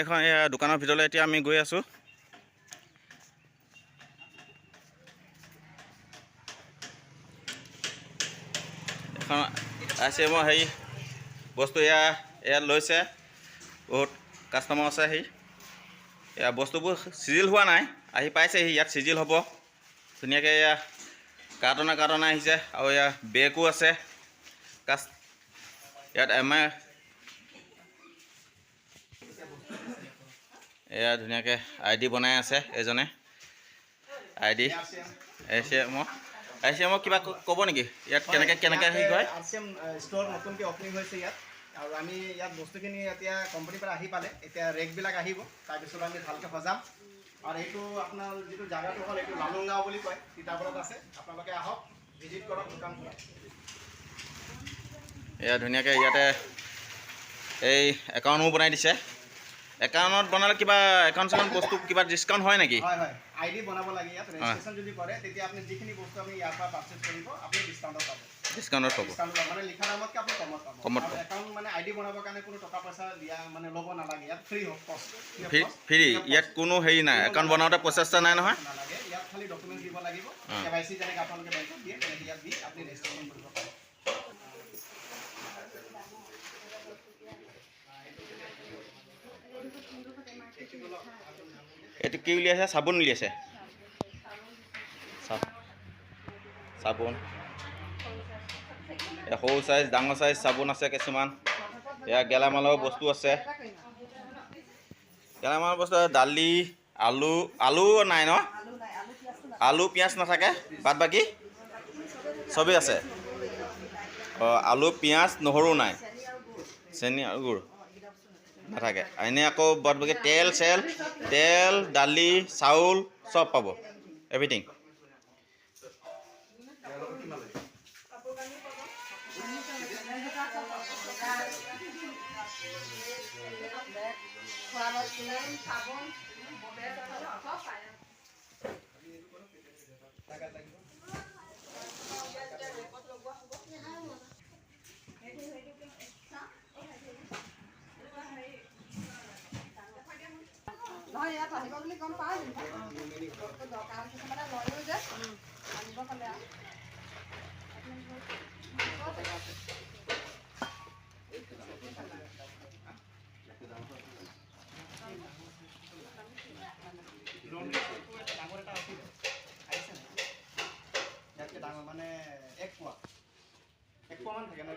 এইখন এয়া দোকানৰ ভিতৰলৈ এতিয়া আমি গৈ আছোঁ। এখন ICM হেৰি বস্তু এয়া লৈছে, বহুত কাষ্টমাৰ আছে। এয়া বস্তুবোৰ চিজিল হোৱা নাই, আহি পাইছেহি। ইয়াত চিজিল হ'ব ধুনীয়াকৈ। এয়া কাৰ্টনে আহিছে আৰু এয়া বেগো আছে। ইয়াত এয়া ধুনীয়াকৈ ID বনাই আছে এজনে। ID ICM কিবা ক'ব নেকি? ইয়াত কেনেকৈ হেৰি হয়? ICM ষ্ট'ৰ নতুনকৈ অপেনিং হৈছে ইয়াত, আৰু আমি ইয়াত বস্তুখিনি এতিয়া কোম্পানীৰ পৰা আহি পালে, এতিয়া ৰেকবিলাক আহিব, তাৰপিছত আমি ভালকৈ সজাম। আৰু এইটো আপোনাৰ যিটো জাগাটো হ'ল, এইটো লালুংগাঁও বুলি কয়, তিতাবৰত আছে। আপোনালোকে আহক, ভিজিট কৰক দোকানখন। এয়া ধুনীয়াকৈ ইয়াতে এই একাউণ্টও বনাই দিছে। একাউণ্টত বনালে কিবা একাউণ্ট বস্তু কিবা ডিছকাউণ্ট হয় নেকি? হয় হয়, ID বনাব লাগে ইয়াত। ৰেজিষ্ট্ৰেশ্যন যদি কৰে, তেতিয়া আপুনি যিখিনি বস্তু আমি ইয়াৰ পৰা পাৰ্চেছ কৰিব, আপুনি ডিছকাউণ্টত পাব। মানে লিখা দামতকৈ আপুনি কমত পাব। একাউণ্ট মানে ID বনাবৰ কাৰণে কোনো টকা পইচা দিয়া মানে ল'ব নালাগে। ইয়াত ফ্ৰী হ'ব, ফ্ৰী। ইয়াত কোনো হেৰি নাই, একাউণ্ট বনাওঁতে প্ৰচেষ্টা নাই নহয়। নালাগে, ইয়াত খালি ডকুমেণ্ট দিব লাগিব। KYC যেনেকৈ আপোনালোকে বেংকত দিয়ে, তেনেকৈ ইয়াত দি আপুনি ৰেজিষ্ট্ৰেশ্যন কৰিব পাৰে। এইটো কি উলিয়াইছে? চাবোন উলিয়াইছে। চাবোন সৰু চাইজ, ডাঙৰ চাইজ চাবোন আছে কিছুমান। এয়া গেলামালৰ বস্তু আছে। গেলামালৰ বস্তু দালি, আলু নাই ন? আলু পিঁয়াজ নাথাকে, বাদ বাকী চবেই আছে। আলু পিঁয়াজ নহৰু নাই, চেনি আৰু গুড় নাথাকে। এনেই আকৌ বাদ বাকী তেল, দালি, চাউল চব পাব, এভৰিথিং। নহয়, ইয়াত আহিব বুলি গম পাওঁ, দৰকাৰ কিছুমানে লয়ো যে আনিব পালে আৰু ডাঙৰ এটা আহিছে ইয়াতকৈ ডাঙৰ মানে 1 পোৱা মান থাকে ন?